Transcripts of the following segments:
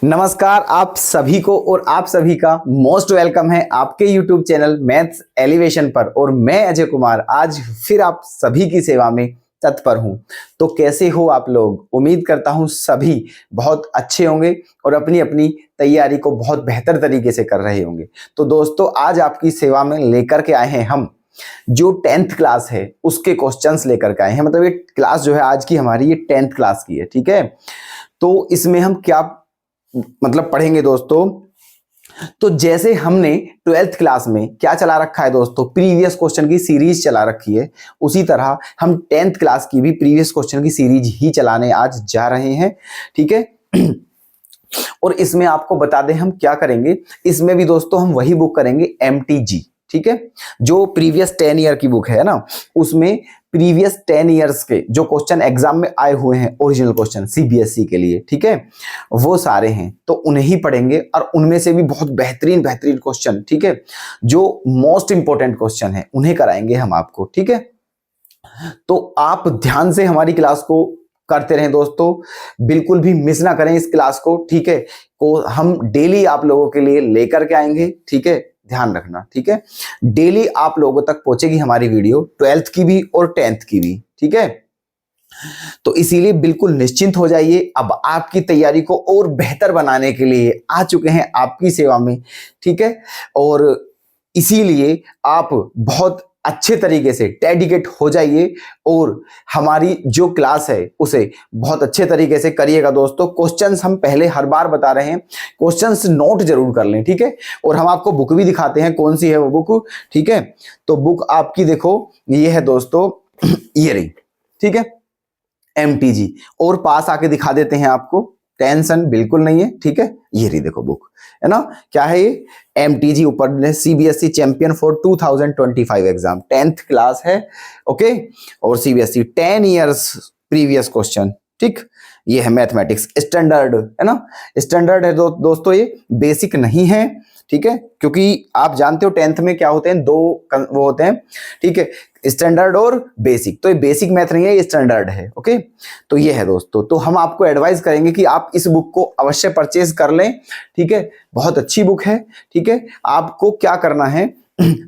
नमस्कार आप सभी को और आप सभी का मोस्ट वेलकम है आपके YouTube चैनल मैथ्स एलिवेशन पर। और मैं अजय कुमार आज फिर आप सभी की सेवा में तत्पर हूं। तो कैसे हो आप लोग? उम्मीद करता हूं सभी बहुत अच्छे होंगे और अपनी अपनी तैयारी को बहुत बेहतर तरीके से कर रहे होंगे। तो दोस्तों आज आपकी सेवा में लेकर के आए हैं हम जो 10th क्लास है उसके क्वेश्चंस लेकर के आए हैं। मतलब ये क्लास जो है आज की हमारी ये 10th क्लास की है, ठीक है। तो इसमें हम क्या मतलब पढ़ेंगे दोस्तों, तो जैसे हमने 12th क्लास में क्या चला रखा है दोस्तों, प्रीवियस क्वेश्चन की सीरीज चला रखी है, उसी तरह हम 10th क्लास की भी प्रीवियस क्वेश्चन की सीरीज ही चलाने आज जा रहे हैं, ठीक है। और इसमें आपको बता दें हम क्या करेंगे, इसमें भी दोस्तों हम वही बुक करेंगे MTG, ठीक है। जो प्रीवियस 10 ईयर की बुक है ना, उसमें प्रीवियस 10 ईयर्स के जो क्वेश्चन एग्जाम में आए हुए हैं, ओरिजिनल क्वेश्चन CBSE के लिए, ठीक है, वो सारे हैं। तो उन्हें ही पढ़ेंगे और उनमें से भी बहुत बेहतरीन बेहतरीन क्वेश्चन, ठीक है, जो मोस्ट इंपॉर्टेंट क्वेश्चन है उन्हें कराएंगे हम आपको, ठीक है। तो आप ध्यान से हमारी क्लास को करते रहें दोस्तों, बिल्कुल भी मिस ना करें इस क्लास को, ठीक है। को हम डेली आप लोगों के लिए लेकर के आएंगे, ठीक है, ध्यान रखना, ठीक है। डेली आप लोगों तक पहुंचेगी हमारी वीडियो, 12th की भी और 10th की भी, ठीक है। तो इसीलिए बिल्कुल निश्चिंत हो जाइए। अब आपकी तैयारी को और बेहतर बनाने के लिए आ चुके हैं आपकी सेवा में, ठीक है। और इसीलिए आप बहुत अच्छे तरीके से डेडिकेट हो जाइए और हमारी जो क्लास है उसे बहुत अच्छे तरीके से करिएगा दोस्तों। क्वेश्चंस हम पहले हर बार बता रहे हैं, क्वेश्चंस नोट जरूर कर लें, ठीक है। और हम आपको बुक भी दिखाते हैं, कौन सी है वो बुक, ठीक है। तो बुक आपकी देखो ये है दोस्तों, ये रही, ठीक है, MTG। और पास आके दिखा देते हैं आपको, टेंशन बिल्कुल नहीं है, ठीक है। ये रही देखो बुक, है ना, क्या है ये, MTG ऊपर CBSE champion for 2025 exam, 10th class है, ओके। और CBSE 10 इयर्स प्रीवियस क्वेश्चन, ठीक। ये है मैथमेटिक्स स्टैंडर्ड, है ना, स्टैंडर्ड है दोस्तों, ये बेसिक नहीं है, ठीक है। क्योंकि आप जानते हो 10th में क्या होते हैं, दो वो होते हैं, ठीक है, स्टैंडर्ड और बेसिक। तो ये बेसिक मैथ नहीं है, ये स्टैंडर्ड है, ओके। तो ये है दोस्तों, तो हम आपको एडवाइस करेंगे कि आप इस बुक को अवश्य परचेज कर लें, ठीक है। बहुत अच्छी बुक है, ठीक है। आपको क्या करना है,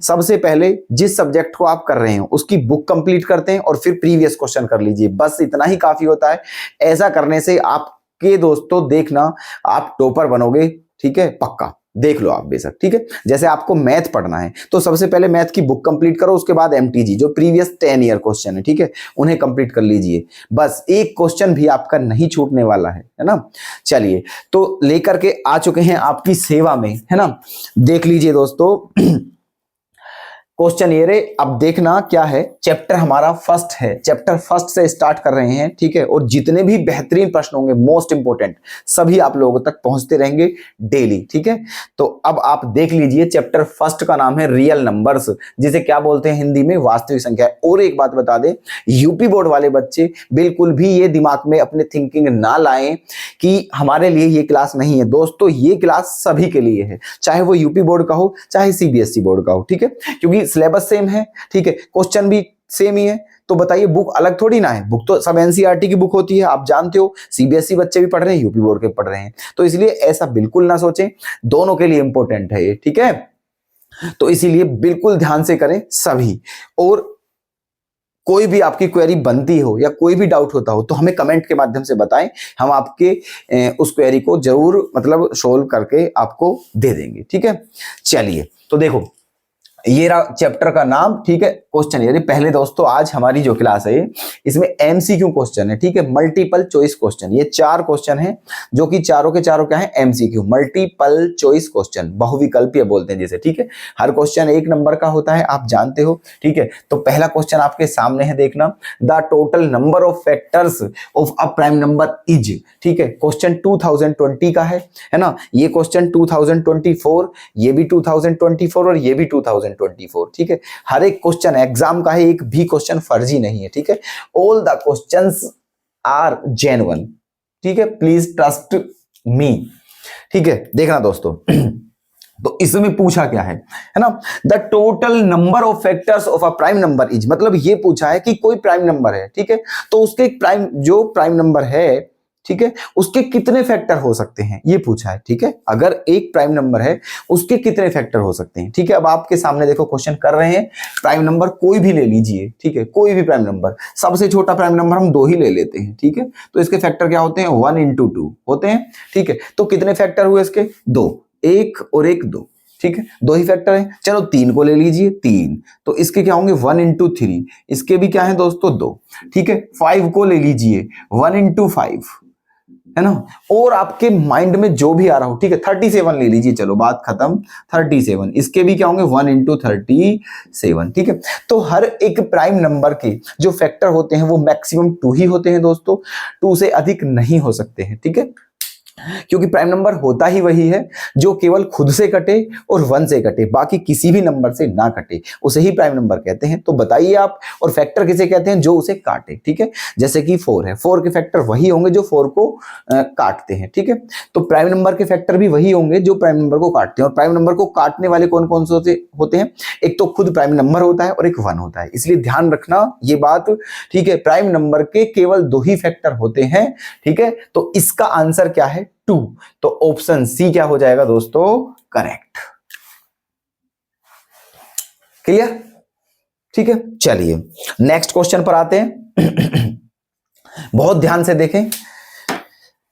सबसे पहले जिस सब्जेक्ट को आप कर रहे हैं उसकी बुक कंप्लीट करते हैं और फिर प्रीवियस क्वेश्चन कर लीजिए, बस इतना ही काफी होता है। ऐसा करने से आपके दोस्तों देखना आप टॉपर बनोगे, ठीक है, पक्का देख लो आप बेशक, ठीक है। जैसे आपको मैथ पढ़ना है तो सबसे पहले मैथ की बुक कंप्लीट करो, उसके बाद MTG जो प्रीवियस 10 ईयर क्वेश्चन है, ठीक है, उन्हें कंप्लीट कर लीजिए। बस एक क्वेश्चन भी आपका नहीं छूटने वाला है ना। चलिए तो लेकर के आ चुके हैं आपकी सेवा में, है ना। देख लीजिए दोस्तों क्वेश्चन ये रे, अब देखना क्या है, चैप्टर हमारा फर्स्ट है, चैप्टर फर्स्ट से स्टार्ट कर रहे हैं, ठीक है। और जितने भी बेहतरीन प्रश्न होंगे मोस्ट इंपोर्टेंट सभी आप लोगों तक पहुंचते रहेंगे डेली, ठीक है। तो अब आप देख लीजिए, चैप्टर फर्स्ट का नाम है रियल नंबर्स, जिसे क्या बोलते हैं हिंदी में, वास्तविक संख्या। और एक बात बता दें, यूपी बोर्ड वाले बच्चे बिल्कुल भी ये दिमाग में अपने थिंकिंग ना लाएं कि हमारे लिए ये क्लास नहीं है दोस्तों, ये क्लास सभी के लिए है, चाहे वो यूपी बोर्ड का हो चाहे CBSE बोर्ड का हो, ठीक है। क्योंकि सिलेबस सेम है, ठीक है, क्वेश्चन भी सेम ही है। तो बताइए बुक अलग थोड़ी ना है, बुक तो सब NCERT की बुक होती है, आप जानते हो। CBSE बच्चे भी पढ़ रहे हैं, यूपी बोर्ड के पढ़ रहे हैं, तो इसलिए ऐसा बिल्कुल ना सोचें, दोनों के लिए इंपॉर्टेंट है ये, ठीक है। तो इसीलिए बिल्कुल ध्यान से करें सभी। और कोई भी आपकी क्वेरी बनती हो या कोई भी डाउट होता हो तो हमें कमेंट के माध्यम से बताएं, हम आपके उस क्वेरी को जरूर मतलब सोल्व करके आपको दे देंगे, ठीक है। चलिए तो देखो ये रहा चैप्टर का नाम, ठीक है। क्वेश्चन ये पहले दोस्तों आज हमारी जो क्लास है इसमें MCQ क्वेश्चन है, ठीक है, मल्टीपल चॉइस क्वेश्चन। ये 4 क्वेश्चन हैं जो कि चारों के चारों क्या है, MCQ मल्टीपल चॉइस क्वेश्चन, बहुविकल्पीय बोलते हैं जिसे, ठीक है। हर क्वेश्चन 1 नंबर का होता है, आप जानते हो, ठीक है। तो पहला क्वेश्चन आपके सामने है, देखना, the total number of factors of a prime number is, ठीक है। क्वेश्चन 2020 का है ना। ये क्वेश्चन 2024, ये भी 2024 और ये भी 2024, ठीक है। हर एक क्वेश्चन एग्जाम का है, एक भी क्वेश्चन फर्जी नहीं है, ठीक है। All the questions are genuine, ठीक है, प्लीज ट्रस्ट मी, ठीक है। देखना दोस्तों तो इसमें पूछा क्या है ना, the total number of factors of a prime number is, मतलब ये पूछा है कि कोई प्राइम नंबर है, ठीक है, तो उसके प्राइम जो प्राइम नंबर है, ठीक है, उसके कितने फैक्टर हो सकते हैं ये पूछा है। ठीक है, अगर एक प्राइम नंबर है उसके कितने फैक्टर हो सकते हैं। ठीक है, अब आपके सामने देखो क्वेश्चन कर रहे हैं, प्राइम नंबर कोई भी ले लीजिए। ठीक है, कोई भी प्राइम नंबर, सबसे छोटा प्राइम नंबर हम 2 ही ले लेते हैं। ठीक है, तो इसके फैक्टर क्या होते हैं, 1 into 2 होते हैं। ठीक है, तो कितने फैक्टर हुए इसके, 2, 1 और 1 2। ठीक है, 2 ही फैक्टर है। चलो 3 को ले लीजिए, 3, तो इसके क्या होंगे 1 into 3, इसके भी क्या है दोस्तों 2। ठीक है, 5 को ले लीजिए, 1 into 5, है ना, और आपके माइंड में जो भी आ रहा हो। ठीक है, 37 ले लीजिए, चलो बात खत्म, 37, इसके भी क्या होंगे 1 into 37। ठीक है, तो हर एक प्राइम नंबर के जो फैक्टर होते हैं वो मैक्सिमम 2 ही होते हैं दोस्तों, 2 से अधिक नहीं हो सकते हैं। ठीक है, क्योंकि प्राइम नंबर होता ही वही है जो केवल खुद से कटे और 1 से कटे, बाकी किसी भी नंबर से ना कटे, उसे ही प्राइम नंबर कहते हैं। तो बताइए आप, और फैक्टर किसे कहते हैं, जो उसे काटे। ठीक है, जैसे कि 4 है, 4 के फैक्टर वही होंगे जो 4 को काटते हैं। ठीक है, तो प्राइम नंबर के फैक्टर भी वही होंगे जो प्राइम नंबर को काटते हैं। और प्राइम नंबर को काटने वाले कौन कौन से होते हैं, एक तो खुद प्राइम नंबर होता है और एक 1 होता है, इसलिए ध्यान रखना ये बात। ठीक है, प्राइम नंबर के केवल 2 ही फैक्टर होते हैं। ठीक है, तो इसका आंसर क्या है, 2। तो ऑप्शन सी क्या हो जाएगा दोस्तों, करेक्ट। क्लियर? ठीक है, चलिए नेक्स्ट क्वेश्चन पर आते हैं। बहुत ध्यान से देखें।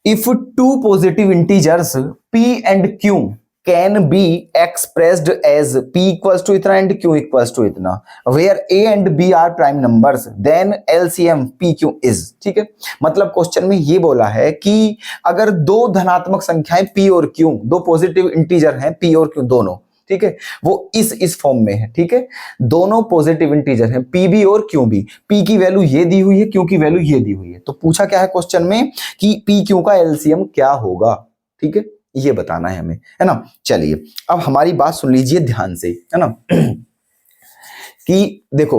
If 2 positive integers p and q can be expressed as p equals to इतना and q equals to इतना, where a and b are prime numbers, then LCM pq is। ठीक है, मतलब क्वेश्चन में ये बोला है कि अगर 2 धनात्मक संख्याएं p और q, 2 पॉजिटिव इंटीजर हैं p और q दोनों, ठीक है, वो इस फॉर्म में है। ठीक है, दोनों पॉजिटिव इंटीजर हैं p भी और q भी, p की वैल्यू ये दी हुई है, q की वैल्यू ये दी हुई है। तो पूछा क्या है क्वेश्चन में कि p q का एलसीएम क्या होगा। ठीक है, ये बताना है हमें, है ना। चलिए अब हमारी बात सुन लीजिए ध्यान से, है ना। कि देखो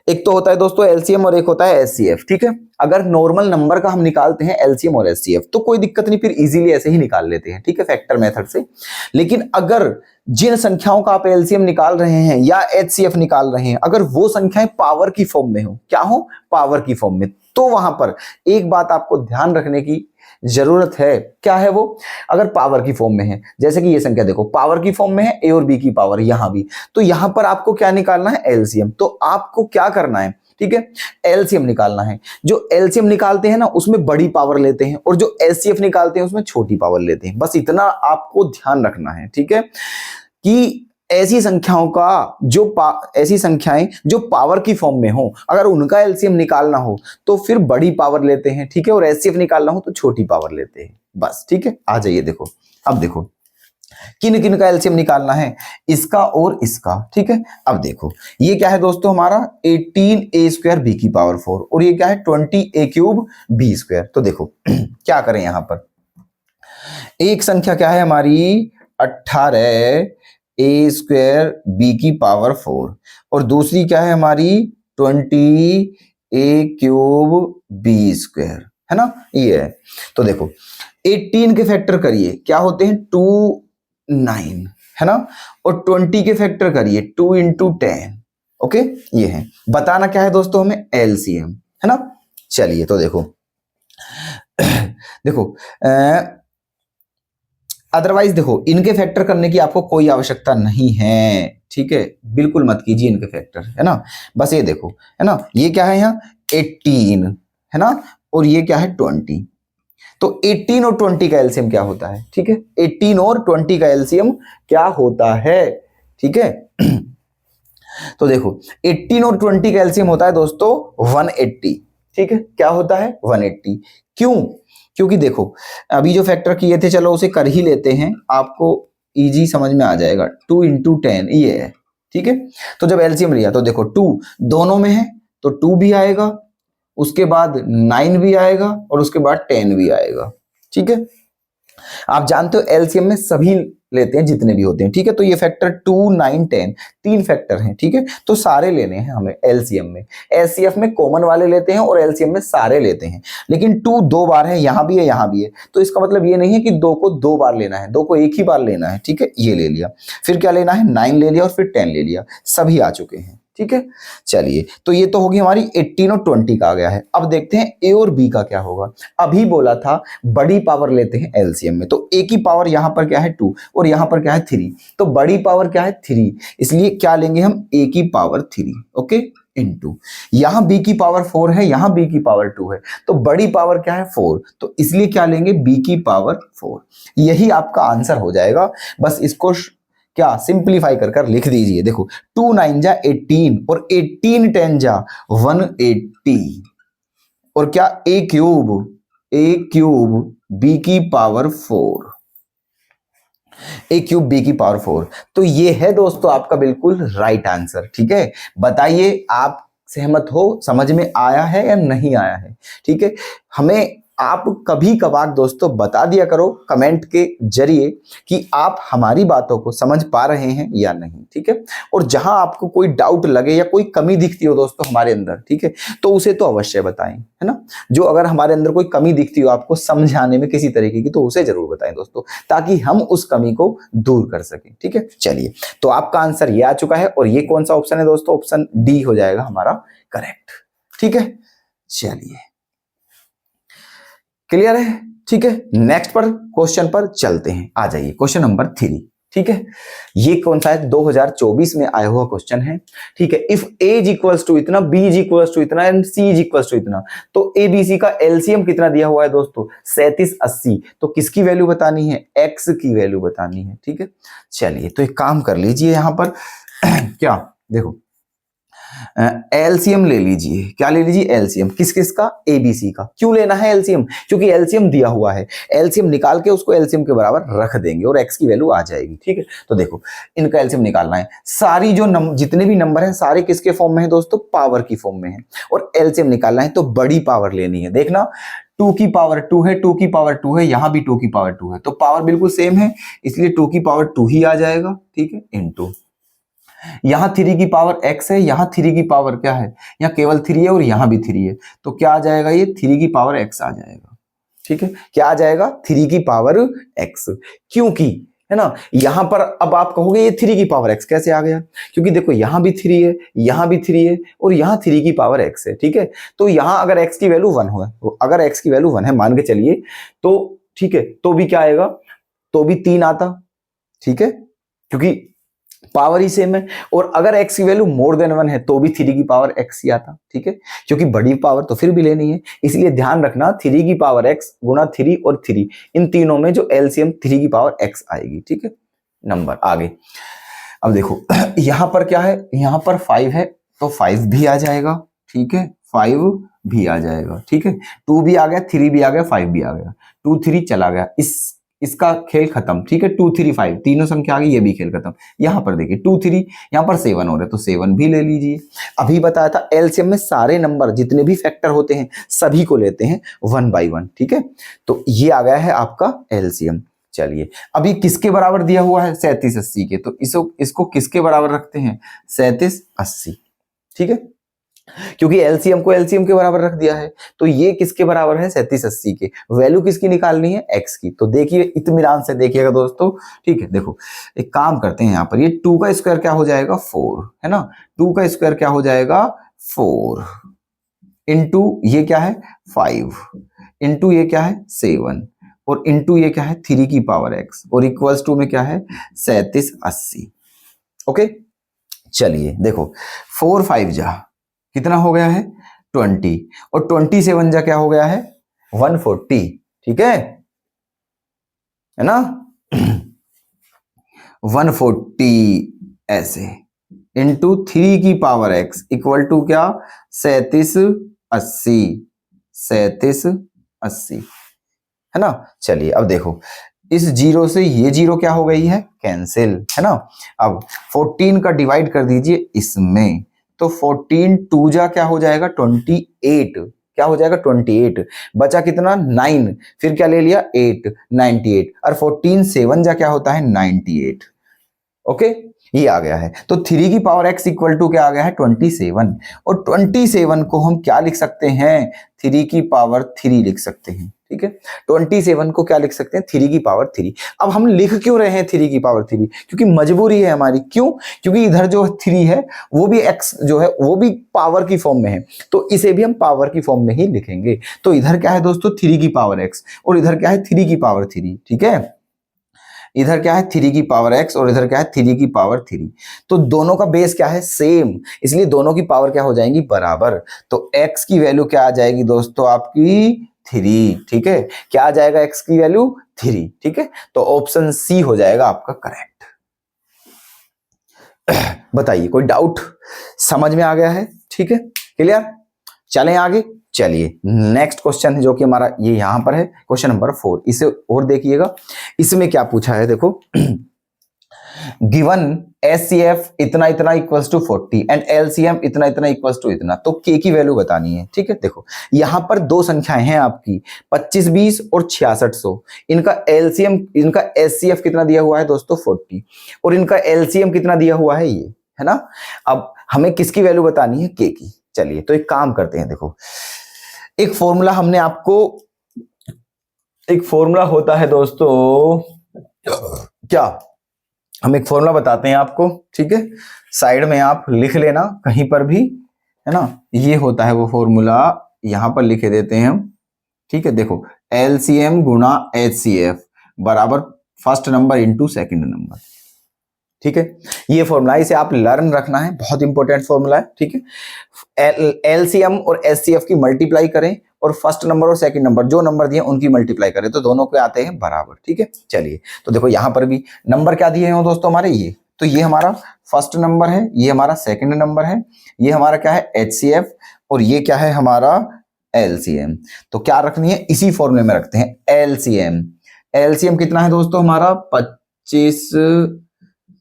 एक तो होता है दोस्तों एलसीएम और एक होता है एचसीएफ। ठीक है, अगर नॉर्मल नंबर का हम निकालते हैं एलसीएम और एचसीएफ तो कोई दिक्कत नहीं, फिर इजीली ऐसे ही निकाल लेते हैं। ठीक है, फैक्टर मेथड से। लेकिन अगर जिन संख्याओं का आप एलसीएम निकाल रहे हैं या एचसीएफ निकाल रहे हैं, अगर वो संख्याएं पावर की फॉर्म में हो, क्या हो, पावर की फॉर्म में, तो वहां पर एक बात आपको ध्यान रखने की जरूरत है। क्या है वो, अगर पावर की फॉर्म में है, जैसे कि ये संख्या देखो पावर की फॉर्म में है, ए और बी की पावर यहां भी, तो यहां पर आपको क्या निकालना है, एलसीएम। तो आपको क्या करना है, ठीक है, एलसीएम निकालना है। जो एलसीएम निकालते हैं ना उसमें बड़ी पावर लेते हैं, और जो एचसीएफ निकालते हैं उसमें छोटी पावर लेते हैं। बस इतना आपको ध्यान रखना है। ठीक है, कि ऐसी संख्याओं का ऐसी संख्याएं जो पावर की फॉर्म में हो, अगर उनका एलसीएम निकालना हो तो फिर बड़ी पावर लेते हैं। ठीक है, और एचसीएफ निकालना हो तो छोटी पावर लेते हैं, बस। ठीक है, आ जाइए देखो, अब देखो किन किन का एलसीएम निकालना है, इसका और इसका। ठीक है, अब देखो ये क्या है दोस्तों, हमारा 18a² b की पावर 4, और ये क्या है 20a³ b²। तो देखो क्या करें यहां पर, एक संख्या क्या है हमारी 18a² b की पावर 4, और दूसरी क्या है हमारी 20a³ b², है ना, ये है। तो देखो 18 के फैक्टर करिए, क्या होते हैं 2 9, है ना, और 20 के फैक्टर करिए 2 into 10। ओके, ये है, बताना क्या है दोस्तों हमें, एलसीएम, है ना। चलिए तो देखो देखो अदरवाइज देखो इनके फैक्टर करने की आपको कोई आवश्यकता नहीं है। ठीक है, बिल्कुल मत कीजिए इनके फैक्टर, है ना। बस ये देखो, है ना, ये क्या है यहाँ 18, है ना, और ये क्या है 20। तो 18 और 20 का एलसीएम क्या होता है, ठीक है, 18 और 20 का एलसीएम क्या होता है। ठीक है, तो देखो 18 और 20 का एलसीएम होता है दोस्तों 180। ठीक है, क्या होता है 180। क्यों, क्योंकि देखो अभी जो फैक्टर किए थे, चलो उसे कर ही लेते हैं, आपको इजी समझ में आ जाएगा। 2 into 10 ये है। ठीक है, तो जब एलसीएम लिया तो देखो 2 दोनों में है तो 2 भी आएगा, उसके बाद 9 भी आएगा, और उसके बाद 10 भी आएगा। ठीक है, आप जानते हो एलसीएम में सभी लेते हैं जितने भी होते हैं। ठीक है, तो ये फैक्टर 2 9 10 3 फैक्टर हैं। ठीक है, तो सारे लेने हैं हमें एलसीएम में। एचसीएफ में कॉमन वाले लेते हैं और एलसीएम में सारे लेते हैं। लेकिन 2 2 बार है, यहां भी है यहां भी है, तो इसका मतलब ये नहीं है कि 2 को 2 बार लेना है, 2 को एक ही बार लेना है। ठीक है, ये ले लिया, फिर क्या लेना है 9 ले लिया, और फिर 10 ले लिया, सभी आ चुके हैं। ठीक है। चलिए, तो ये तो होगी हमारी 18 और 20 का आ गया है। अब देखते हैं ए और बी का क्या होगा। अभी बोला था बड़ी पावर लेते हैं एलसीएम में, तो ए की पावर यहां पर क्या है 2 और यहां पर क्या है 3, तो बड़ी पावर क्या है 3, इसलिए क्या लेंगे हम ए की पावर 3, ओके, इनटू यहां बी की पावर 4 है, यहां बी की पावर 2 है, तो बड़ी पावर क्या है 4, तो इसलिए क्या लेंगे बी की पावर 4। यही आपका आंसर हो जाएगा। बस इसको क्या सिंप्लीफाई कर कर लिख दीजिए। देखो 2 9 जा 18 और 18 10 जा 180 और क्या ए क्यूब बी की पावर 4, ए क्यूब बी की पावर 4। तो ये है दोस्तों आपका बिल्कुल राइट आंसर। ठीक है, बताइए आप सहमत हो, समझ में आया है या नहीं आया है। ठीक है, हमें आप कभी कभार दोस्तों बता दिया करो कमेंट के जरिए कि आप हमारी बातों को समझ पा रहे हैं या नहीं। ठीक है, और जहां आपको कोई डाउट लगे या कोई कमी दिखती हो दोस्तों हमारे अंदर, ठीक है, तो उसे तो अवश्य बताएं, है ना। जो अगर हमारे अंदर कोई कमी दिखती हो आपको समझाने में किसी तरीके की, तो उसे जरूर बताएं दोस्तों, ताकि हम उस कमी को दूर कर सकें। ठीक है, चलिए, तो आपका आंसर ये आ चुका है और ये कौन सा ऑप्शन है दोस्तों, ऑप्शन डी हो जाएगा हमारा करेक्ट। ठीक है, चलिए, क्लियर है। ठीक है, नेक्स्ट पर क्वेश्चन पर चलते हैं। आ जाइए क्वेश्चन नंबर 3। ठीक है, ये कौन सा है, 2024 में आया हुआ क्वेश्चन है। ठीक है, if A is equals to इतना, बी इज इक्वल्स टू इतना and C is equals to इतना, तो ए बी सी का एलसीएम कितना दिया हुआ है दोस्तों 37 80, तो किसकी वैल्यू बतानी है, एक्स की वैल्यू बतानी है। ठीक है, चलिए, तो एक काम कर लीजिए यहां पर क्या देखो एलसीएम ले लीजिए। क्या ले लीजिए, एलसीएम किस किस का, एबीसी का। क्यों लेना है एलसीएम, क्योंकि एलसीएम दिया हुआ है, एलसीएम निकाल के उसको एलसीएम के बराबर रख देंगे और एक्स की वैल्यू आ जाएगी। ठीक है, तो देखो इनका एलसीएम निकालना है। सारी जो जितने भी नंबर हैं सारे किसके फॉर्म में है दोस्तों, पावर की फॉर्म में है, और एलसीएम निकालना है तो बड़ी पावर लेनी है। देखना 2 की पावर 2 है, 2 की पावर 2 है, यहां भी 2 की पावर 2 है, तो पावर बिल्कुल सेम है, इसलिए 2 की पावर 2 ही आ जाएगा। ठीक है, इनटू यहां 3 की पावर x है, यहां 3 की पावर क्या है, यहां केवल 3 है और यहां भी 3 है, तो क्या आ जाएगा, ये 3 की पावर x आ जाएगा। ठीक है, क्या आ जाएगा, 3 की पावर x, क्योंकि है ना यहां पर अब आप कहोगे ये 3 की पावर x कैसे आ गया, क्योंकि देखो यहां भी 3 है, यहां भी 3 है और यहां 3 की पावर x है। ठीक है, तो यहां अगर x की वैल्यू 1 हो, अगर x की वैल्यू 1 है मान के चलिए, तो ठीक है, तो भी क्या आएगा, तो भी 3 आता। ठीक है, क्योंकि पावर ही सेम है, और अगर x की वैल्यू मोर देन 1 है तो भी 3 की पावर x ही आता। ठीक है, क्योंकि बड़ी पावर तो फिर भी लेनी है, इसलिए ध्यान रखना 3 की पावर x गुना 3 और 3, इन तीनों में जो एलसीएम 3 की पावर x आएगी। ठीक है, नंबर आगे। अब देखो यहां पर क्या है, यहां पर 5 है तो 5 भी आ जाएगा। ठीक है, 5 भी आ जाएगा। ठीक है, 2 भी आ गया, 3 भी आ गया, 5 भी आ गया, 2 3 चला गया, इसका खेल खत्म। ठीक है, 2 3 5 तीनों संख्या आ गई, ये भी खेल खत्म। यहां पर देखिए 2 3, यहां पर 7 हो रहा है तो 7 भी ले लीजिए। अभी बताया था एलसीएम में सारे नंबर जितने भी फैक्टर होते हैं सभी को लेते हैं 1 by 1। ठीक है, तो ये आ गया है आपका एलसीएम। चलिए, अभी किसके बराबर दिया हुआ है, 37 80 के, तो इसको किसके बराबर रखते हैं, 37 80। ठीक है, क्योंकि एलसीएम को एलसीएम के बराबर रख दिया है, तो ये किसके बराबर है, 37 80 के। वैल्यू किसकी निकालनी है, एक्स की। तो देखिए इत्मीनान से देखिएगा दोस्तों। ठीक है, देखो एक काम करते हैं, यहां पर ये 2 का स्क्वायर क्या हो जाएगा, 4, है ना, 2 का स्क्वायर क्या हो जाएगा, 4, इंटू ये क्या है 5, इंटू ये क्या है 7, और इंटू ये क्या है 3 की पावर x, और इक्वल्स टू में क्या है 37 80। ओके, चलिए देखो 4 5 जा कितना हो गया है 20, और 27 जा क्या हो गया है 140। ठीक है ना 140 ऐसे, इंटू 3 की पावर x इक्वल टू क्या 37 80, 37 80, है ना। चलिए अब देखो इस जीरो से ये जीरो क्या हो गई है, कैंसिल, है ना। अब 14 का डिवाइड कर दीजिए इसमें, तो 14 2 जा क्या हो जाएगा 28, क्या हो जाएगा 28, बचा कितना 9, फिर क्या ले लिया 8, 98, और 14 7 जा क्या होता है 98। ओके, ये आ गया है। तो 3 की पावर x इक्वल टू क्या आ गया है 27, और 27 को हम क्या लिख सकते हैं 3 की पावर 3 लिख सकते हैं। ठीक है। 27 को क्या लिख सकते हैं, 3 की पावर 3। अब हम लिख क्यों रहे हैं 3 की पावर 3? क्योंकि मजबूरी है हमारी। क्यों? क्योंकि इधर जो 3 है वो भी x जो है वो भी पावर की फॉर्म में है, तो इसे भी हम पावर की फॉर्म में ही लिखेंगे। तो इधर क्या है दोस्तों, 3 की पावर x और इधर क्या है 3 की पावर 3, ठीक है। इधर क्या है 3 की पावर x और इधर क्या है 3 की पावर 3। तो दोनों का बेस क्या है, सेम, इसलिए दोनों की पावर क्या हो जाएंगी, बराबर। तो x की वैल्यू क्या आ जाएगी दोस्तों, आपकी 3, ठीक है। क्या आ जाएगा x की वैल्यू 3, ठीक है। तो ऑप्शन सी हो जाएगा आपका करेक्ट। बताइए कोई डाउट, समझ में आ गया है, ठीक है, क्लियर। चलें आगे। चलिए नेक्स्ट क्वेश्चन है जो कि हमारा ये यहां पर है, क्वेश्चन नंबर 4। इसे और देखिएगा, इसमें क्या पूछा है, देखो। गिवन SCF इतना इतना इक्वल्स टू 40 एंड LCM इतना इतना इक्वल्स टू इतना, तो K की वैल्यू बतानी है, ठीक है। देखो यहां पर दो संख्याएं हैं आपकी 2520 और 6600। इनका LCM, इनका SCF कितना दिया हुआ है दोस्तों 40, और इनका LCM कितना दिया हुआ है ये, है ना। अब हमें किसकी वैल्यू बतानी है, K की। चलिए तो एक काम करते हैं, देखो एक फॉर्मूला हमने आपको, एक फॉर्मूला होता है दोस्तों, क्या हम एक फॉर्मूला बताते हैं आपको, ठीक है। साइड में आप लिख लेना कहीं पर भी, है ना। ये होता है वो फॉर्मूला, यहां पर लिखे देते हैं हम, ठीक है। देखो LCM गुणा HCF बराबर first number into second number, ठीक है। ये फॉर्मूला, इसे आप लर्न रखना है, बहुत इंपॉर्टेंट फॉर्मूला है, ठीक है। LCM और SCF की मल्टीप्लाई करें और फर्स्ट नंबर और सेकंड नंबर जो नंबर दिए उनकी मल्टीप्लाई करें तो दोनों के आते हैं बराबर, ठीक है। चलिए तो देखो यहां पर भी नंबर क्या दिए हैं दोस्तों हमारे, ये तो ये हमारा फर्स्ट नंबर है, ये हमारा सेकंड नंबर है, ये हमारा क्या है HCF और ये क्या है हमारा LCM। तो क्या रखनी है, इसी फॉर्मूले में रखते हैं LCM। LCM कितना है दोस्तों हमारा 25,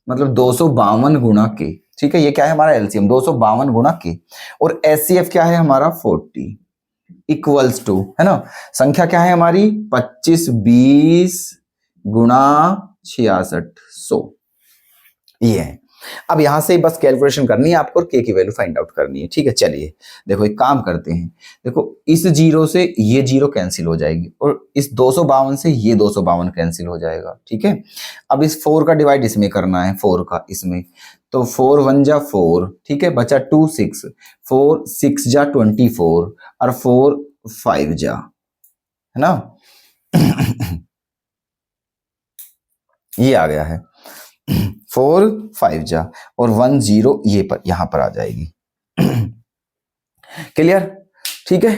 मतलब 252 गुणा के, ठीक है। ये क्या है हमारा LCM 252 गुणा के, और SCF क्या है हमारा 40 इक्वल्स टू, है ना, संख्या क्या है हमारी 2520 गुणा 6600, ये है। अब यहां से बस कैलकुलेशन करनी है आपको और K की वैल्यू फाइंड आउट करनी है, ठीक है। चलिए देखो एक काम करते हैं, देखो इस जीरो से ये जीरो कैंसिल हो जाएगी और इस 252 से ये 252 कैंसिल हो जाएगा, ठीक है। अब इस 4 का डिवाइड इसमें करना है, 4 का इसमें, तो 4 1 जा 4, ठीक है, बचा 2 6, 4 6 जा 24 और 4 5 जा, है ना। ये आ गया है 4 5 जा और 1 0 ये पर यहां पर आ जाएगी। क्लियर, ठीक है।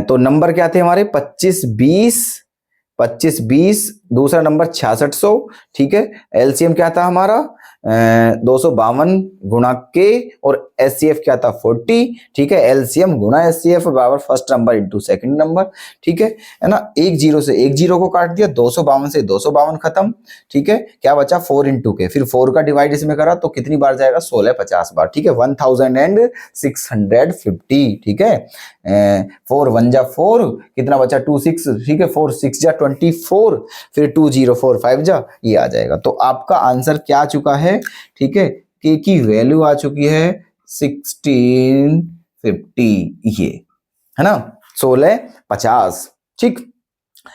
तो नंबर क्या थे हमारे 2520, 2520, दूसरा नंबर 6600, ठीक है। LCM क्या था हमारा 252 गुणा के और SCF क्या था 40, ठीक है। LCM गुणा SCF बराबर first number into second number, ठीक है ना। एक जीरो से एक जीरो को काट दिया, 252 से 252 खत्म, ठीक है। क्या बचा 4 इंटू के, फिर 4 का डिवाइड इसमें करा तो कितनी बार जाएगा 1650 बार, ठीक है। 1650, ठीक है। 4 1 जा 4, कितना बचा 2 6, ठीक है। 4 6 जा 24, फिर 2 0 4 5 जा, ये आ जाएगा। तो आपका आंसर क्या आ चुका है, ठीक है। K की वैल्यू आ चुकी है 1650, ये है ना 1650, ठीक,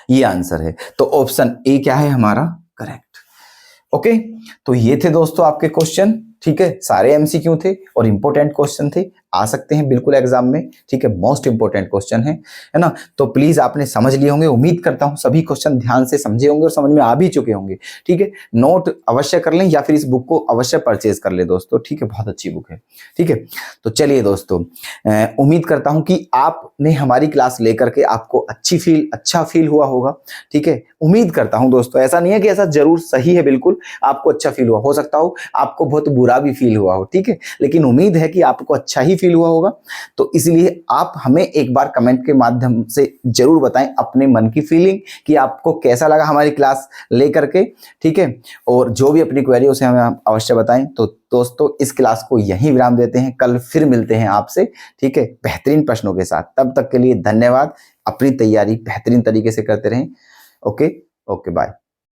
ये आंसर है। तो ऑप्शन ए क्या है हमारा करेक्ट। ओके, तो ये थे दोस्तों आपके क्वेश्चन, ठीक है। सारे MCQ थे और इंपॉर्टेंट क्वेश्चन थे, आ सकते हैं बिल्कुल एग्जाम में, ठीक है। मोस्ट इंपॉर्टेंट क्वेश्चन है ना। तो प्लीज आपने समझ लिए होंगे, उम्मीद करता हूं सभी क्वेश्चन ध्यान से समझे होंगे और समझ में आ भी चुके होंगे, ठीक है। नोट अवश्य कर लें या फिर इस बुक को अवश्य परचेज कर ले दोस्तों, ठीक है। बहुत अच्छी बुक है, ठीक है। तो चलिए दोस्तों, उम्मीद करता हूं कि आपने हमारी क्लास लेकर के आपको अच्छा फील हुआ होगा, ठीक है। उम्मीद करता हूं दोस्तों, ऐसा नहीं है कि ऐसा जरूर सही है, बिल्कुल आपको अच्छा फील हुआ, हो सकता हो आपको बहुत बुरा भी फील हुआ हो, ठीक है। लेकिन उम्मीद है कि आपको अच्छा ही फील हुआ होगा। तो इसलिए आप हमें एक बार कमेंट के माध्यम से जरूर बताएं अपने मन की फीलिंग कि आपको कैसा लगा हमारी क्लास लेकर के, ठीक है। और जो भी अपनी क्वेरी उसे हमें अवश्य बताएं। तो दोस्तों इस क्लास को यहीं विराम देते हैं, कल फिर मिलते हैं आपसे, ठीक है, बेहतरीन प्रश्नों के साथ। तब तक के लिए धन्यवाद, अपनी तैयारी बेहतरीन तरीके से करते रहें। Okay, bye.